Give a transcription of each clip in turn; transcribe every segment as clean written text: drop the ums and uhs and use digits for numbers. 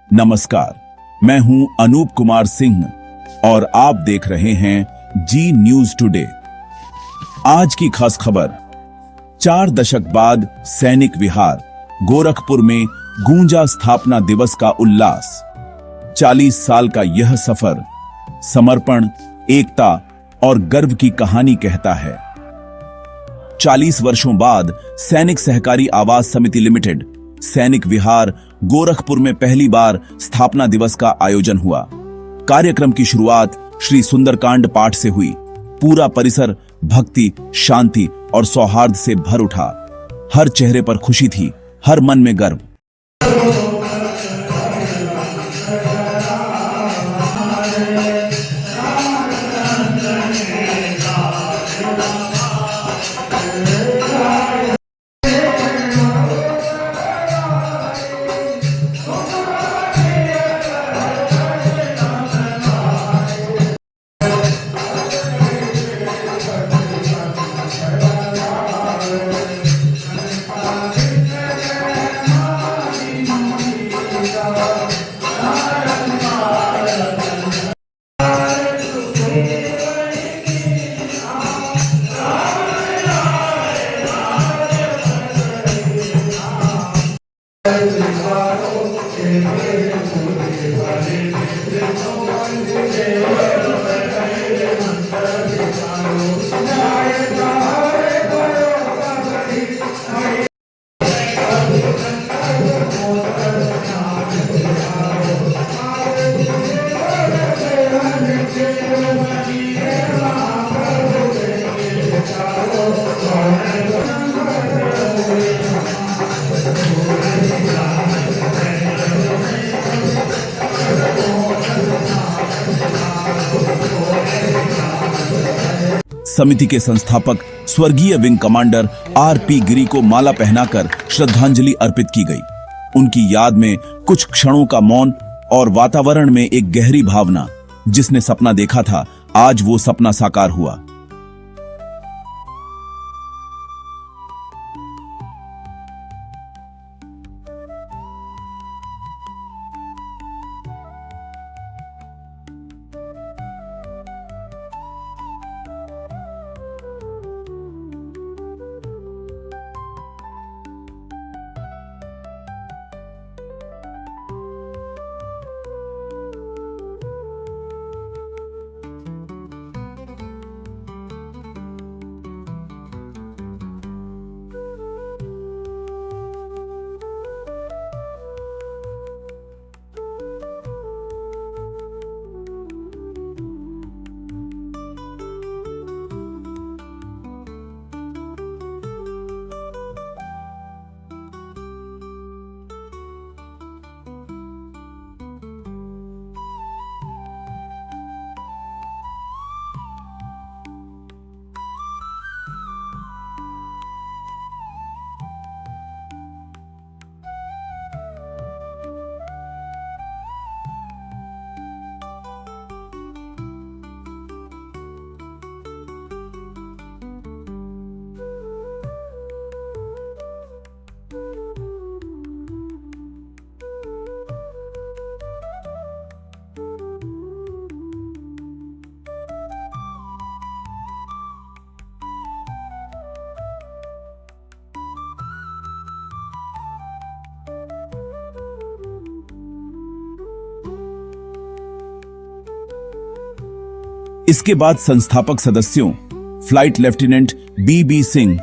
नमस्कार, मैं हूं अनूप कुमार सिंह और आप देख रहे हैं जी न्यूज टुडे। आज की खास खबर, 4 दशक बाद सैनिक विहार गोरखपुर में गूंजा स्थापना दिवस का उल्लास। 40 साल का यह सफर समर्पण, एकता और गर्व की कहानी कहता है। 40 वर्षों बाद सैनिक सहकारी आवास समिति लिमिटेड सैनिक विहार गोरखपुर में पहली बार स्थापना दिवस का आयोजन हुआ। कार्यक्रम की शुरुआत श्री सुंदरकांड पाठ से हुई। पूरा परिसर भक्ति, शांति और सौहार्द से भर उठा। हर चेहरे पर खुशी थी, हर मन में गर्व। समिति के संस्थापक स्वर्गीय विंग कमांडर आर.पी. गिरी को माला पहनाकर श्रद्धांजलि अर्पित की गई। उनकी याद में कुछ क्षणों का मौन और वातावरण में एक गहरी भावना। जिसने सपना देखा था, आज वो सपना साकार हुआ। इसके बाद संस्थापक सदस्यों flight lieutenant B Singh,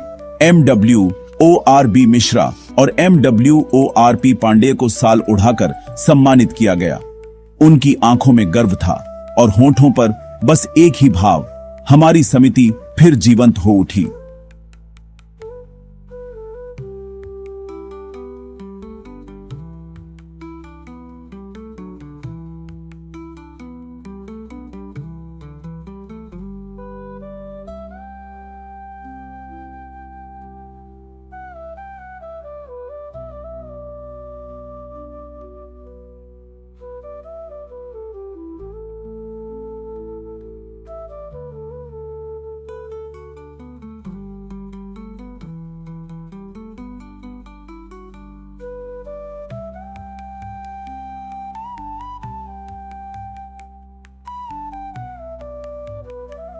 MWORB Mishra और MWORP पांडे को साल उड़ाकर सम्मानित किया गया। उनकी आंखों में गर्व था और होठों पर बस एक ही भाव, हमारी समिति फिर जीवंत हो उठी।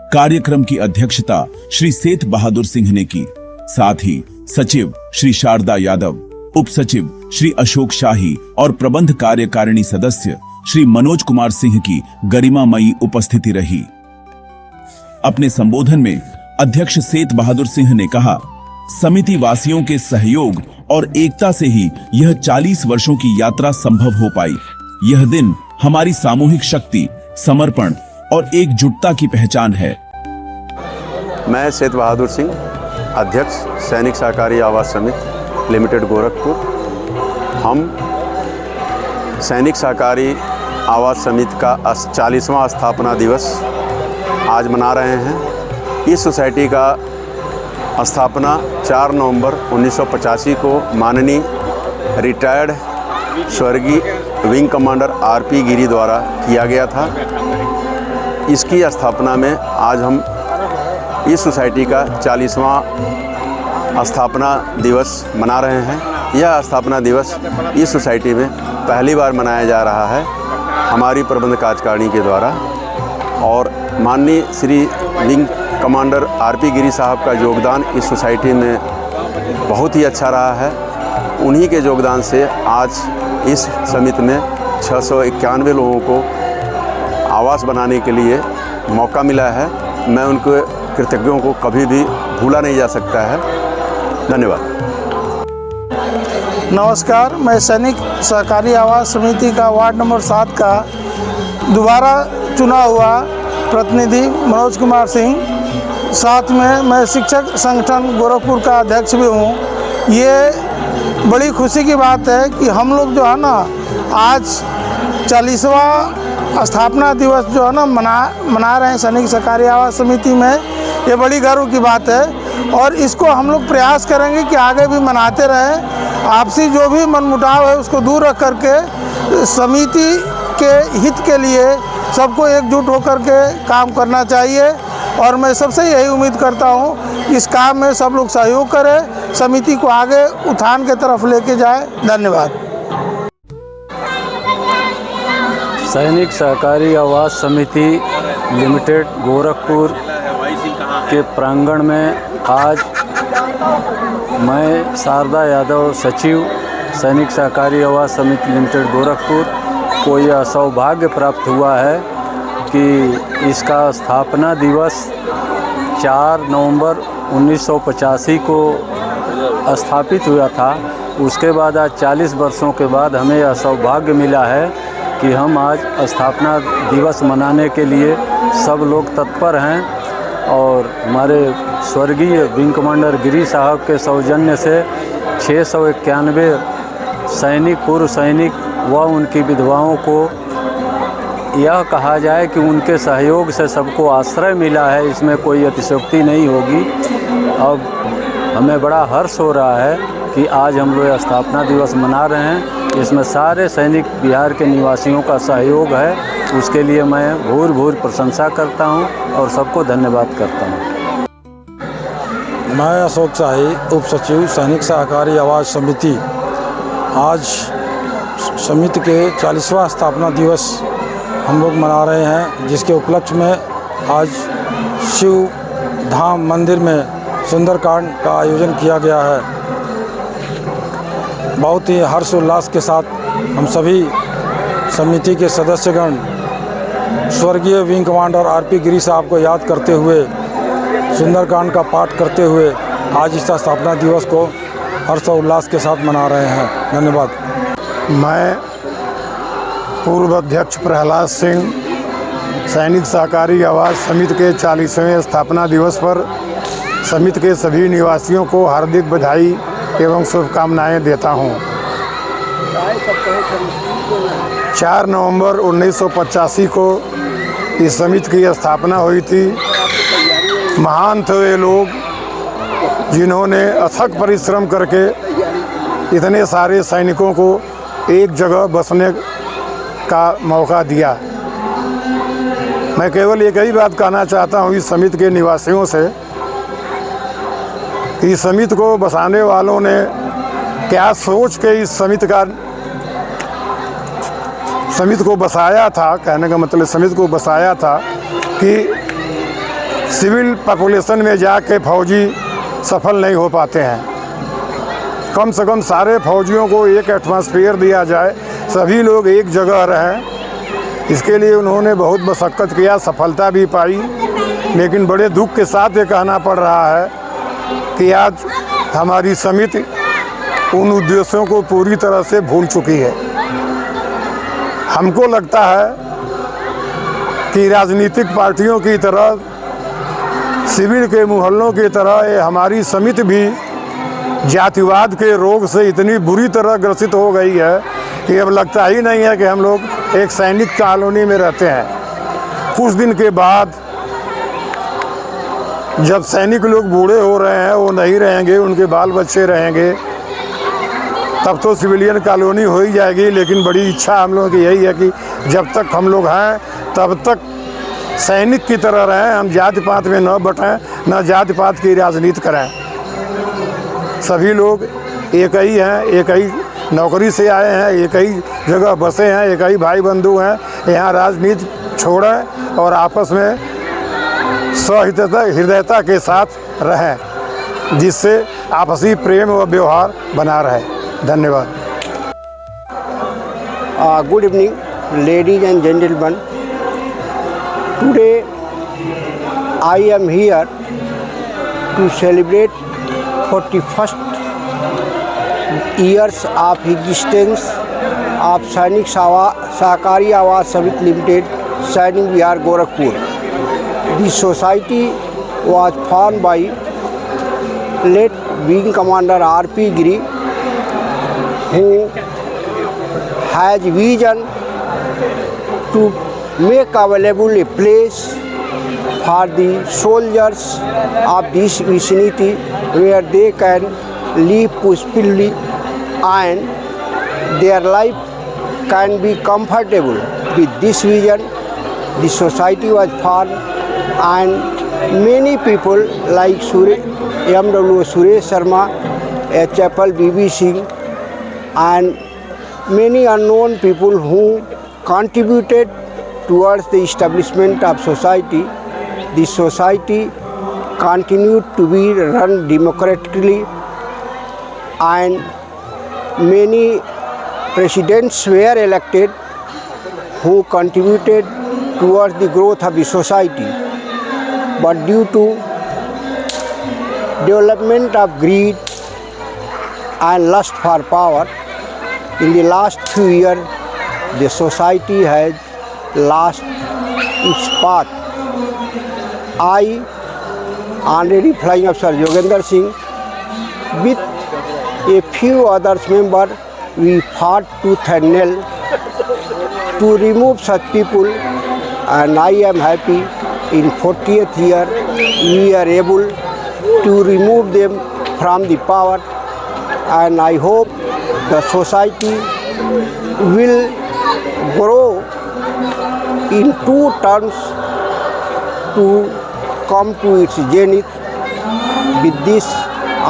कार्यक्रम की अध्यक्षता श्री सेठ बहादुर सिंह ने की। साथ ही सचिव श्री शारदा यादव, उप सचिव श्री अशोक शाही और प्रबंध कार्यकारिणी सदस्य श्री मनोज कुमार सिंह की गरिमामयी उपस्थिति रही। अपने संबोधन में अध्यक्ष सेठ बहादुर सिंह ने कहा, समिति वासियों के सहयोग और एकता से ही यह 40 वर्षों की यात्रा संभव हो पाई। यह दिन हमारी सामूहिक शक्ति, समर्पण और एकजुटता की पहचान है। मैं सेठ बहादुर सिंह, अध्यक्ष सैनिक सहकारी आवास समिति लिमिटेड गोरखपुर। हम सैनिक सहकारी आवास समिति का 40वां स्थापना दिवस आज मना रहे हैं। इस सोसाइटी का स्थापना 4 नवंबर 1985 को माननीय रिटायर्ड स्वर्गीय विंग कमांडर आरपी गिरी द्वारा किया गया था। इसकी स्थापना में आज हम इस सोसाइटी का 40वां स्थापना दिवस मना रहे हैं। यह स्थापना दिवस इस सोसाइटी में पहली बार मनाया जा रहा है हमारी प्रबंध कार्यकारिणी के द्वारा। और माननीय श्री विंग कमांडर आरपी गिरी साहब का योगदान इस सोसाइटी में बहुत ही अच्छा रहा है। उन्हीं के योगदान से आज इस समिति में 691 लोगों को आवास बनाने के लिए मौका मिला है। मैं उनके कृतज्ञों को कभी भी भूला नहीं जा सकता है। धन्यवाद। नमस्कार, मैं सैनिक सहकारी आवास समिति का वार्ड नंबर 7 का दोबारा चुना हुआ प्रतिनिधि मनोज कुमार सिंह। साथ में मैं शिक्षक संगठन गोरखपुर का अध्यक्ष भी हूँ। ये बड़ी खुशी की बात है कि हम लोग जो है ना आज 40वां स्थापना दिवस जो है ना मना रहे हैं सैनिक सहकारी आवास समिति में। ये बड़ी गर्व की बात है और इसको हम लोग प्रयास करेंगे कि आगे भी मनाते रहें। आपसी जो भी मनमुटाव है उसको दूर रख करके समिति के हित के लिए सबको एकजुट होकर के काम करना चाहिए। और मैं सबसे यही उम्मीद करता हूँ इस काम में सब लोग सहयोग करें, समिति को आगे उत्थान के तरफ लेके जाए। धन्यवाद। सैनिक सहकारी आवास समिति लिमिटेड गोरखपुर के प्रांगण में आज मैं शारदा यादव, सचिव सैनिक सहकारी आवास समिति लिमिटेड गोरखपुर को यह सौभाग्य प्राप्त हुआ है कि इसका स्थापना दिवस 4 नवंबर 1985 को स्थापित हुआ था। उसके बाद आज 40 वर्षों के बाद हमें यह सौभाग्य मिला है कि हम आज स्थापना दिवस मनाने के लिए सब लोग तत्पर हैं। और हमारे स्वर्गीय विंग कमांडर गिरी साहब के सौजन्य से 691 सैनिक, पूर्व सैनिक व उनकी विधवाओं को यह कहा जाए कि उनके सहयोग से सबको आश्रय मिला है, इसमें कोई अतिशयोक्ति नहीं होगी। अब हमें बड़ा हर्ष हो रहा है कि आज हम लोग स्थापना दिवस मना रहे हैं। इसमें सारे सैनिक बिहार के निवासियों का सहयोग है। उसके लिए मैं भूर प्रशंसा करता हूं और सबको धन्यवाद करता हूं। मैं अशोक शाही, उप सचिव सैनिक सहकारी आवास समिति। आज समिति के 40वां स्थापना दिवस हम लोग मना रहे हैं, जिसके उपलक्ष्य में आज शिव धाम मंदिर में सुंदरकांड का आयोजन किया गया है। बहुत ही हर्षोल्लास के साथ हम सभी समिति के सदस्यगण स्वर्गीय विंग कमांडर आरपी गिरी साहब को याद करते हुए सुंदरकांड का पाठ करते हुए आज इस स्थापना दिवस को हर्षोल्लास के साथ मना रहे हैं। धन्यवाद। मैं पूर्व अध्यक्ष प्रहलाद सिंह सैनिक सहकारी आवास समिति के 40वें स्थापना दिवस पर समिति के सभी निवासियों को हार्दिक बधाई एवं शुभकामनाएं देता हूं। 4 नवंबर 1985 को इस समिति की स्थापना हुई थी। महान थे वे लोग जिन्होंने अथक परिश्रम करके इतने सारे सैनिकों को एक जगह बसने का मौका दिया। मैं केवल एक ही बात कहना चाहता हूँ इस समिति के निवासियों से कि इस समिति को बसाने वालों ने क्या सोच के इस समिति को बसाया था। कहने का मतलब समिति को बसाया था कि सिविल पॉपुलेशन में जाके फौजी सफल नहीं हो पाते हैं। कम से कम सारे फौजियों को एक एटमॉस्फेयर दिया जाए, सभी लोग एक जगह रहें। इसके लिए उन्होंने बहुत मशक्क़त किया, सफलता भी पाई। लेकिन बड़े दुख के साथ ये कहना पड़ रहा है कि आज हमारी समिति उन उद्देश्यों को पूरी तरह से भूल चुकी है। हमको लगता है कि राजनीतिक पार्टियों की तरह, सिविल के मोहल्लों की तरह ये हमारी समिति भी जातिवाद के रोग से इतनी बुरी तरह ग्रसित हो गई है कि अब लगता ही नहीं है कि हम लोग एक सैनिक कॉलोनी में रहते हैं। कुछ दिन के बाद जब सैनिक लोग बूढ़े हो रहे हैं, वो नहीं रहेंगे, उनके बाल बच्चे रहेंगे, तब तो सिविलियन कॉलोनी हो ही जाएगी। लेकिन बड़ी इच्छा हम लोगों की यही है कि जब तक हम लोग हैं तब तक सैनिक की तरह रहें, हम जाति पात में न बटें, न जाति पात की राजनीति करें। सभी लोग एक ही हैं, एक ही नौकरी से आए हैं, एक ही जगह बसे हैं, एक ही भाई बंधु हैं। यहाँ राजनीति छोड़ें और आपस में सहृदयता के साथ रहें, जिससे आपसी प्रेम व व्यवहार बना रहे। धन्यवाद। Good evening, ladies and gentlemen. Today I am here to celebrate 41st years of existence of Sainik Sahakari Awas Samiti Limited, Sainik Vihar, Gorakhpur. The society was formed by late Wing Commander R.P. Giri, who has vision to make available a place for the soldiers of this vicinity where they can live peacefully and their life can be comfortable. With this vision, the society was formed, and many people like M.W. Suresh Sharma, H.F.L. B.B. Singh, and many unknown people who contributed towards the establishment of society. The society continued to be run democratically, and many presidents were elected who contributed towards the growth of the society. But due to development of greed and lust for power, in the last few years, the society has lost its path. I, Honorary Flying Officer Yogendra Singh, with a few other members, we fought tooth and nail to remove such people, and I am happy in 40th year we are able to remove them from the power, and I hope the society will grow in two terms to come to its zenith. With this,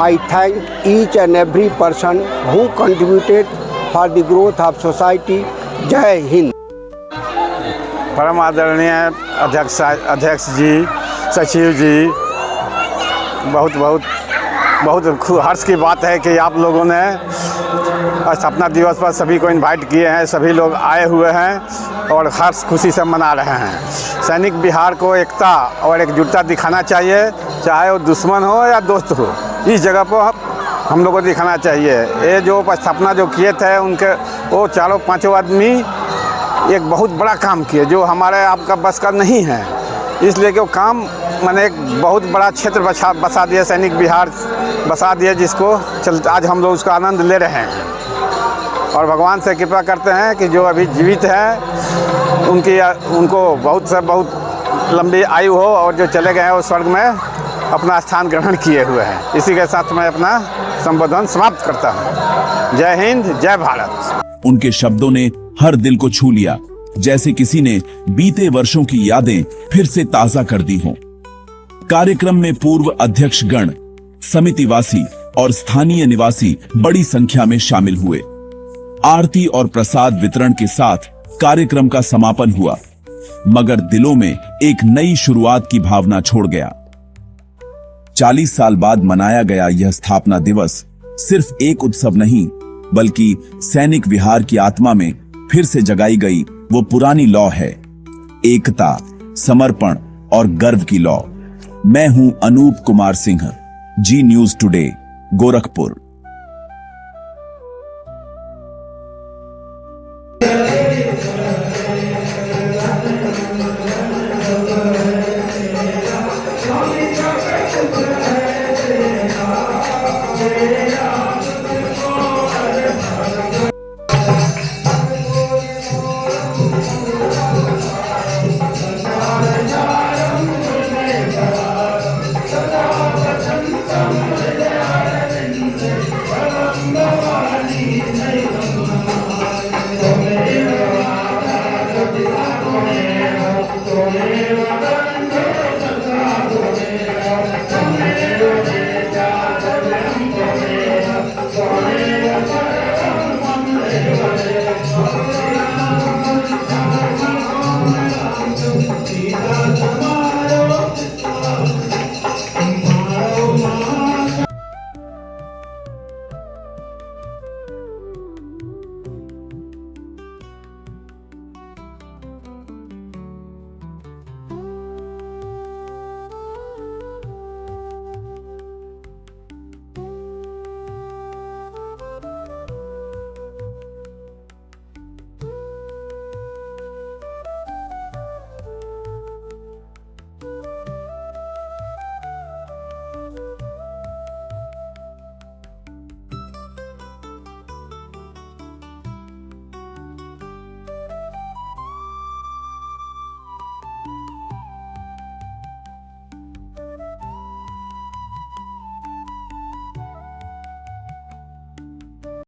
I thank each and every person who contributed for the growth of society. Jai Hind. परम आदरणीय अध्यक्ष जी, सचिव जी, बहुत हर्ष की बात है कि आप लोगों ने स्थापना दिवस पर सभी को इनवाइट किए हैं। सभी लोग आए हुए हैं और हर्ष खुशी से मना रहे हैं। सैनिक बिहार को एकता और एकजुटता दिखाना चाहिए, चाहे वो दुश्मन हो या दोस्त हो। इस जगह पर हम लोगों को दिखाना चाहिए। ये जो स्थापना जो किए थे उनके वो चारों पांचों आदमी एक बहुत बड़ा काम किए जो हमारे आपका बस का नहीं है, इसलिए कि वो काम मैंने एक बहुत बड़ा क्षेत्र बसा दिया, सैनिक बिहार बसा दिया, जिसको चलते आज हम लोग उसका आनंद ले रहे हैं। और भगवान से कृपा करते हैं कि जो अभी जीवित हैं उनको बहुत लंबी आयु हो, और जो चले गए हैं वो स्वर्ग में अपना स्थान ग्रहण किए हुए हैं। इसी के साथ मैं अपना संबोधन समाप्त करता हूँ। जय हिंद, जय भारत। उनके शब्दों ने हर दिल को छू लिया, जैसे किसी ने बीते वर्षों की यादें फिर से ताजा कर दी हों। कार्यक्रम में पूर्व अध्यक्ष गण, समितिवासी और स्थानीय निवासी बड़ी संख्या में शामिल हुए। आरती और प्रसाद वितरण के साथ कार्यक्रम का समापन हुआ। मगर दिलों में एक नई शुरुआत की भावना छोड़ गया। 40 साल बाद मनाया गया यह स्थापना दिवस सिर्फ एक उत्सव नहीं, बल्कि सैनिक विहार की आत्मा में फिर से जगाई गई वो पुरानी लौ है, एकता, समर्पण और गर्व की लौ। मैं हूं Anup Kumar Singh, Zee News Today, Gorakhpur. Thank you.